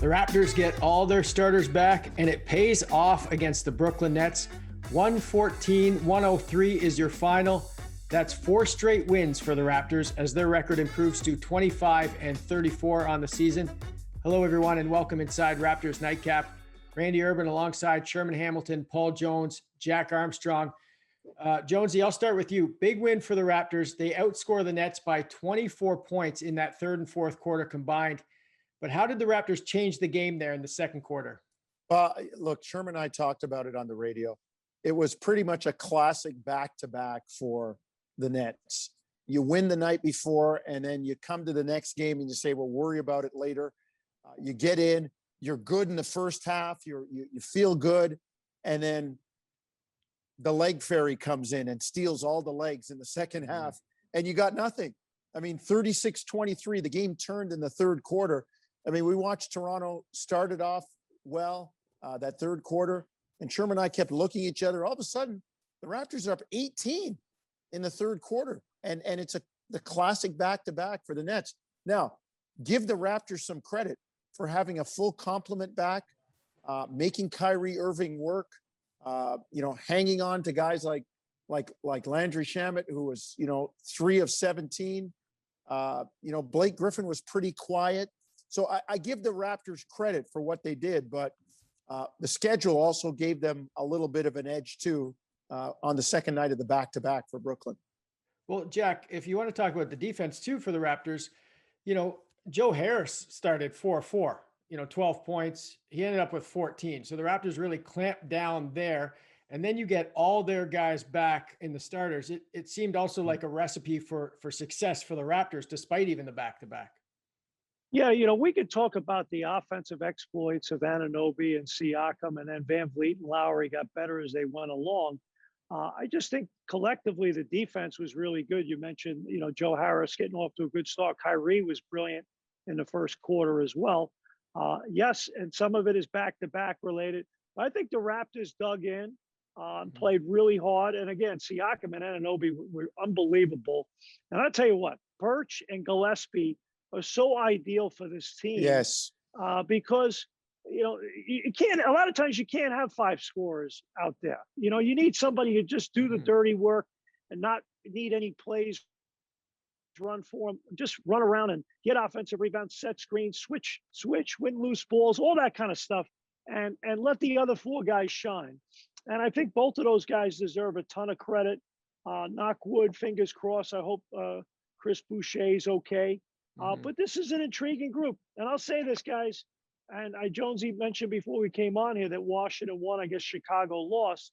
The Raptors get all their starters back, and it pays off against the Brooklyn Nets. 114-103 is your final. That's 4 straight wins for the Raptors as their record improves to 25-34 on the season. Hello, everyone, and welcome inside Raptors Night Cap. Randy Urban alongside Sherman Hamilton, Paul Jones, Jack Armstrong. Jonesy, I'll start with you. Big win for the Raptors. They outscore the Nets by 24 points in that third and fourth quarter combined. But how did the Raptors change the game there in the second quarter? Look, Sherman and I talked about it on the radio. It was pretty much a classic back-to-back for the Nets. You win the night before, and then you come to the next game and you say, we'll worry about it later. You get in, you're good in the first half, you feel good, and then the leg fairy comes in and steals all the legs in the second half, and you got nothing. I mean, 36-23, the game turned in the third quarter. I mean, we watched Toronto started off well that third quarter, and Sherman and I kept looking at each other. All of a sudden, the Raptors are up 18 in the third quarter, and it's the classic back-to-back for the Nets. Now, give the Raptors some credit for having a full complement back, making Kyrie Irving work, hanging on to guys like Landry Shamet, who was, 3 of 17. Blake Griffin was pretty quiet. So I give the Raptors credit for what they did, but the schedule also gave them a little bit of an edge too on the second night of the back-to-back for Brooklyn. Well, Jack, if you want to talk about the defense too for the Raptors, Joe Harris started 4-4, 12 points. He ended up with 14. So the Raptors really clamped down there. And then you get all their guys back in the starters. It seemed also like a recipe for success for the Raptors, despite even the back-to-back. Yeah, we could talk about the offensive exploits of Anunoby and Siakam, and then VanVleet and Lowry got better as they went along. I just think collectively the defense was really good. You mentioned, Joe Harris getting off to a good start. Kyrie was brilliant in the first quarter as well. Yes, and some of it is back-to-back related. I think the Raptors dug in, played really hard. And again, Siakam and Anunoby were unbelievable. And I'll tell you what, Birch and Gillespie are so ideal for this team. Yes. Because, you can't, a lot of times you can't have 5 scorers out there. You need somebody to just do the dirty work and not need any plays run for them. Just run around and get offensive rebounds, set screens, switch, win loose balls, all that kind of stuff. And let the other 4 guys shine. And I think both of those guys deserve a ton of credit. Knock wood, fingers crossed. I hope Chris Boucher's okay. But this is an intriguing group. And I'll say this, guys, and Jonesy mentioned before we came on here that Washington won, I guess Chicago lost.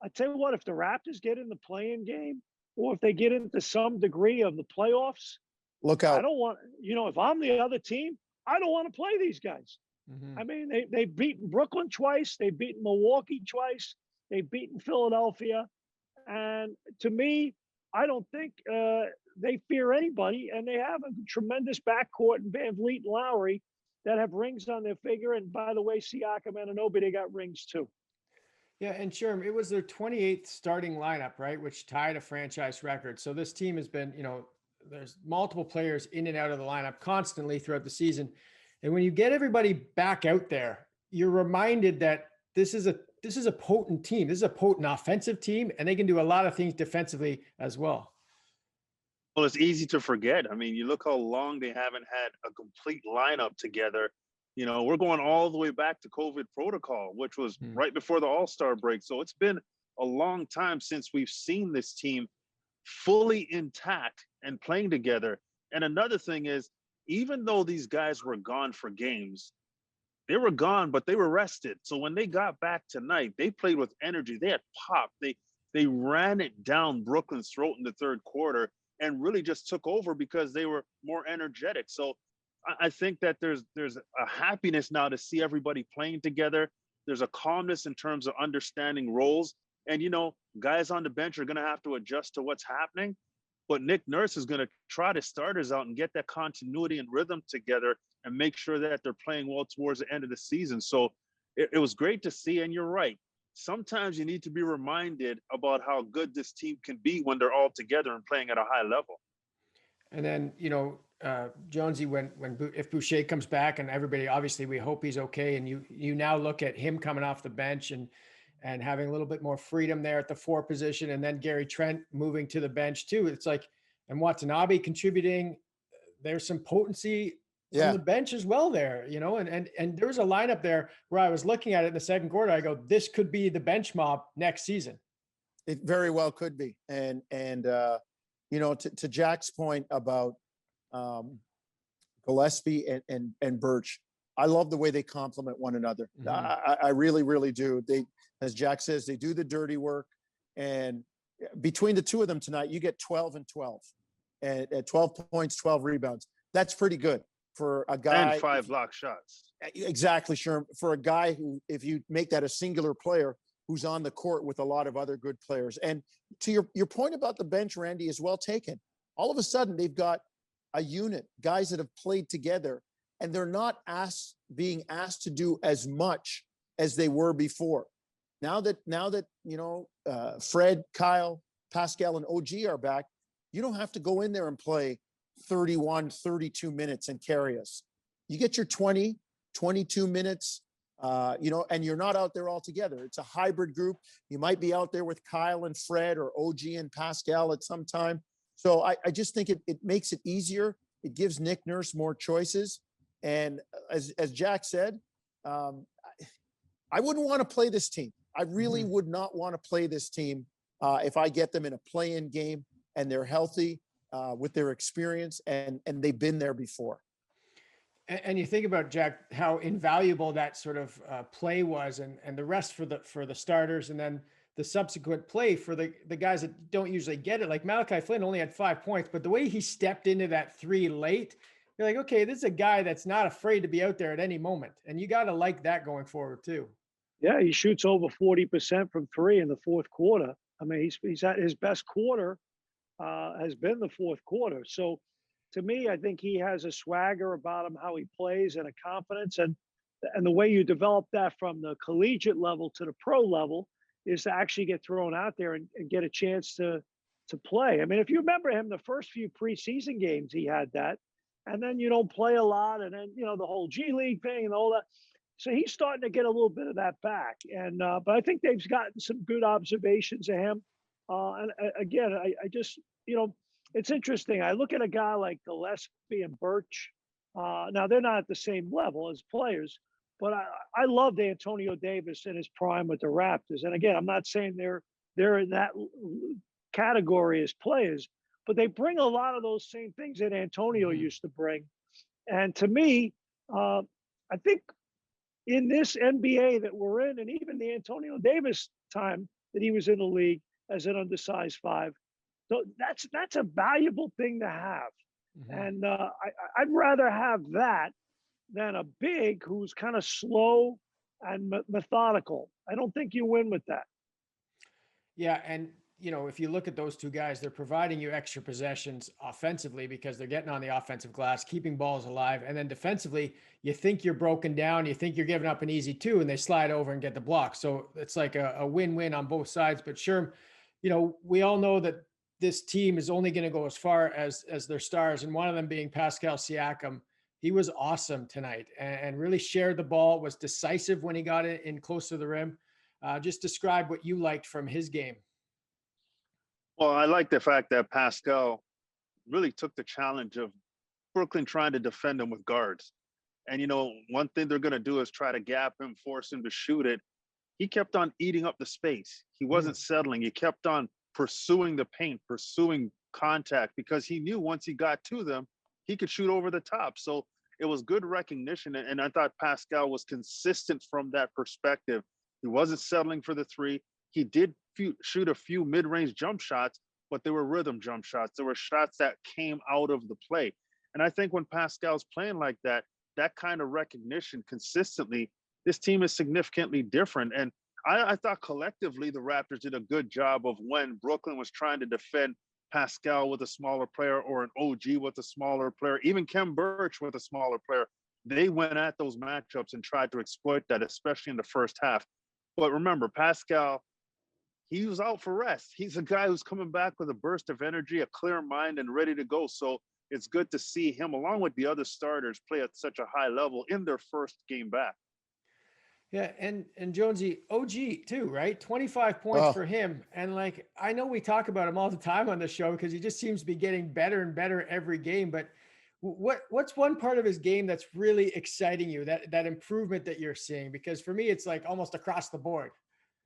I tell you what, if the Raptors get in the play-in game, or if they get into some degree of the playoffs, look out. I don't want, if I'm the other team, I don't want to play these guys. I mean, they've beaten Brooklyn twice. They've beaten Milwaukee twice. They've beaten Philadelphia. And to me, I don't think they fear anybody. And they have a tremendous backcourt in VanVleet and Lowry that have rings on their finger. And by the way, Siakam and Anunoby, they got rings too. Yeah, and Sherm, it was their 28th starting lineup, right, which tied a franchise record. So this team has been, there's multiple players in and out of the lineup constantly throughout the season. And when you get everybody back out there, you're reminded that this is a potent team. This is a potent offensive team, and they can do a lot of things defensively as well. Well, it's easy to forget. I mean, you look how long they haven't had a complete lineup together. We're going all the way back to COVID protocol, which was right before the All-Star break. So it's been a long time since we've seen this team fully intact and playing together. And another thing is, even though these guys were gone for games, they were gone, but they were rested. So when they got back tonight, they played with energy. They had pop. They ran it down Brooklyn's throat in the third quarter and really just took over because they were more energetic. So I think that there's a happiness now to see everybody playing together. There's a calmness in terms of understanding roles. And, guys on the bench are going to have to adjust to what's happening. But Nick Nurse is going to try to starters out and get that continuity and rhythm together and make sure that they're playing well towards the end of the season. So it was great to see. And you're right. Sometimes you need to be reminded about how good this team can be when they're all together and playing at a high level. And then, Jonesy, if Boucher comes back, and everybody, obviously we hope he's okay, and you now look at him coming off the bench and having a little bit more freedom there at the 4 position, and then Gary Trent moving to the bench too. It's like, and Watanabe contributing. There's some potency from the bench as well there, and there was a lineup there where I was looking at it in the second quarter. I go, this could be the bench mob next season. It very well could be. And to Jack's point about Gillespie and Birch, I love the way they complement one another. Mm-hmm. I really, really do. They, as Jack says, they do the dirty work, and between the two of them tonight, you get 12 and 12 and at 12 points, 12 rebounds. That's pretty good for a guy. And 5 block shots. Exactly, Sherman. For a guy who, if you make that a singular player who's on the court with a lot of other good players. And to your point about the bench, Randy, is well taken. All of a sudden, they've got a unit, guys that have played together, and they're not being asked to do as much as they were before. Now that Fred, Kyle, Pascal, and OG are back, you don't have to go in there and play 31, 32 minutes and carry us. You get your 20, 22 minutes, and you're not out there all together. It's a hybrid group. You might be out there with Kyle and Fred or OG and Pascal at some time. So I just think it makes it easier. It gives Nick Nurse more choices. And as Jack said, I wouldn't want to play this team. I really would not want to play this team if I get them in a play-in game and they're healthy with their experience and they've been there before. And you think about, Jack, how invaluable that sort of play was, and the rest for the starters, and then the subsequent play for the guys that don't usually get it. Like Malachi Flynn only had 5 points, but the way he stepped into that 3 late, you're like, okay, this is a guy that's not afraid to be out there at any moment. And you got to like that going forward too. Yeah, he shoots over 40% from 3 in the fourth quarter. I mean, he's at his best quarter has been the fourth quarter. So to me, I think he has a swagger about him, how he plays, and a confidence. And the way you develop that from the collegiate level to the pro level is to actually get thrown out there and get a chance to play. I mean, if you remember him, the first few preseason games, he had that. And then you don't play a lot. And then, the whole G League thing and all that. So he's starting to get a little bit of that back. And but I think they've gotten some good observations of him. And again, I just, it's interesting. I look at a guy like Gillespie and Birch. Now, they're not at the same level as players, but I loved Antonio Davis in his prime with the Raptors. And again, I'm not saying they're in that category as players, but they bring a lot of those same things that Antonio used to bring. And to me, I think in this NBA that we're in, and even the Antonio Davis time that he was in the league as an undersized 5, so that's a valuable thing to have. And I'd rather have that than a big who's kind of slow and methodical. I don't think you win with that. Yeah, and if you look at those two guys, they're providing you extra possessions offensively because they're getting on the offensive glass, keeping balls alive. And then defensively, you think you're broken down, you think you're giving up an easy 2, and they slide over and get the block. So it's like a win-win on both sides. But sure, we all know that this team is only going to go as far as their stars, and one of them being Pascal Siakam. He was awesome tonight and really shared the ball, was decisive when he got it in close to the rim. Just describe what you liked from his game. Well, I like the fact that Pascal really took the challenge of Brooklyn trying to defend him with guards. And, one thing they're going to do is try to gap him, force him to shoot it. He kept on eating up the space. He wasn't settling. He kept on pursuing the paint, pursuing contact, because he knew once he got to them, he could shoot over the top. So it was good recognition. And I thought Pascal was consistent from that perspective. He wasn't settling for the 3. He did shoot a few mid-range jump shots, but they were rhythm jump shots. There were shots that came out of the play. And I think when Pascal's playing like that, that kind of recognition consistently, this team is significantly different. And I thought collectively the Raptors did a good job of when Brooklyn was trying to defend Pascal with a smaller player, or an OG with a smaller player, even Kem Birch with a smaller player. They went at those matchups and tried to exploit that, especially in the first half. But remember, Pascal, he was out for rest. He's a guy who's coming back with a burst of energy, a clear mind, and ready to go. So it's good to see him along with the other starters play at such a high level in their first game back. Yeah, and Jonesy, OG too, right? 25 points for him. And like, I know we talk about him all the time on the show because he just seems to be getting better and better every game. But what's one part of his game that's really exciting you, that improvement that you're seeing? Because for me, it's like almost across the board.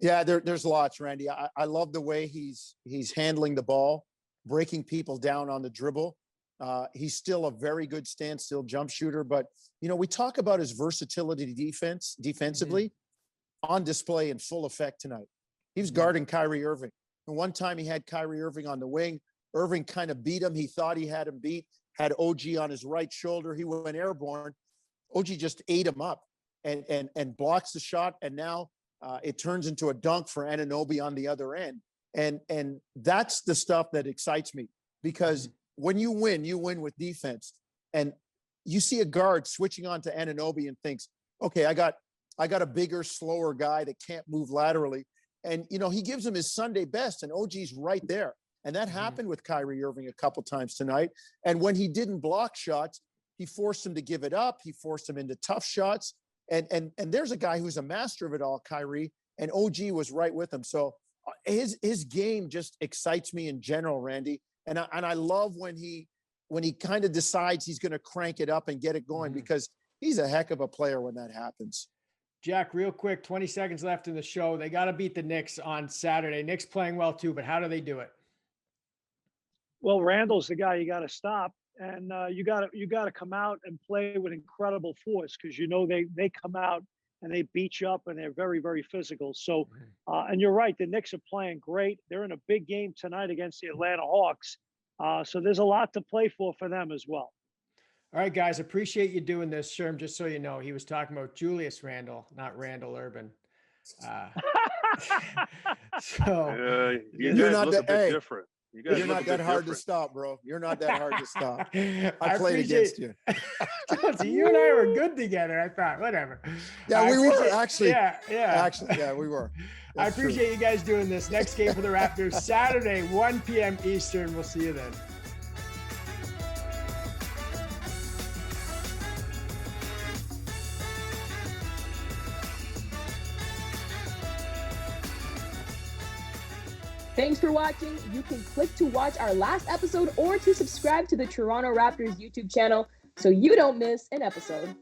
Yeah, there's lots, Randy. I love the way he's handling the ball, breaking people down on the dribble. He's still a very good standstill jump shooter, but we talk about his versatility defensively on display in full effect tonight. He was guarding Kyrie Irving. And one time he had Kyrie Irving on the wing. Irving kind of beat him. He thought he had him beat, had OG on his right shoulder. He went airborne. OG just ate him up and blocks the shot. And now it turns into a dunk for Anunoby on the other end. And that's the stuff that excites me, because when you win with defense. And you see a guard switching on to Anunoby and thinks, okay, I got a bigger, slower guy that can't move laterally. And, he gives him his Sunday best, and OG's right there. And that happened with Kyrie Irving a couple times tonight. And when he didn't block shots, he forced him to give it up. He forced him into tough shots. And there's a guy who's a master of it all, Kyrie, and OG was right with him. So his game just excites me in general, Randy. And I love when he kind of decides he's going to crank it up and get it going, because he's a heck of a player when that happens. Jack, real quick, 20 seconds left in the show. They got to beat the Knicks on Saturday. Knicks playing well too, but how do they do it? Well, Randall's the guy you got to stop, and you got to come out and play with incredible force, because they come out and they beat you up, and they're very, very physical. So, and you're right, the Knicks are playing great. They're in a big game tonight against the Atlanta Hawks. So there's a lot to play for them as well. All right, guys, appreciate you doing this. Sherm, just so you know, he was talking about Julius Randle, not Randall Urban. So you're not that different. You're not that hard to stop, bro. You're not that hard to stop. I played against you. You and I were good together. I thought, whatever. Yeah, we were actually. Yeah. Actually, yeah, we were. I appreciate you guys doing this. Next game for the Raptors, Saturday, 1 p.m. Eastern. We'll see you then. Thanks for watching. You can click to watch our last episode or to subscribe to the Toronto Raptors YouTube channel so you don't miss an episode.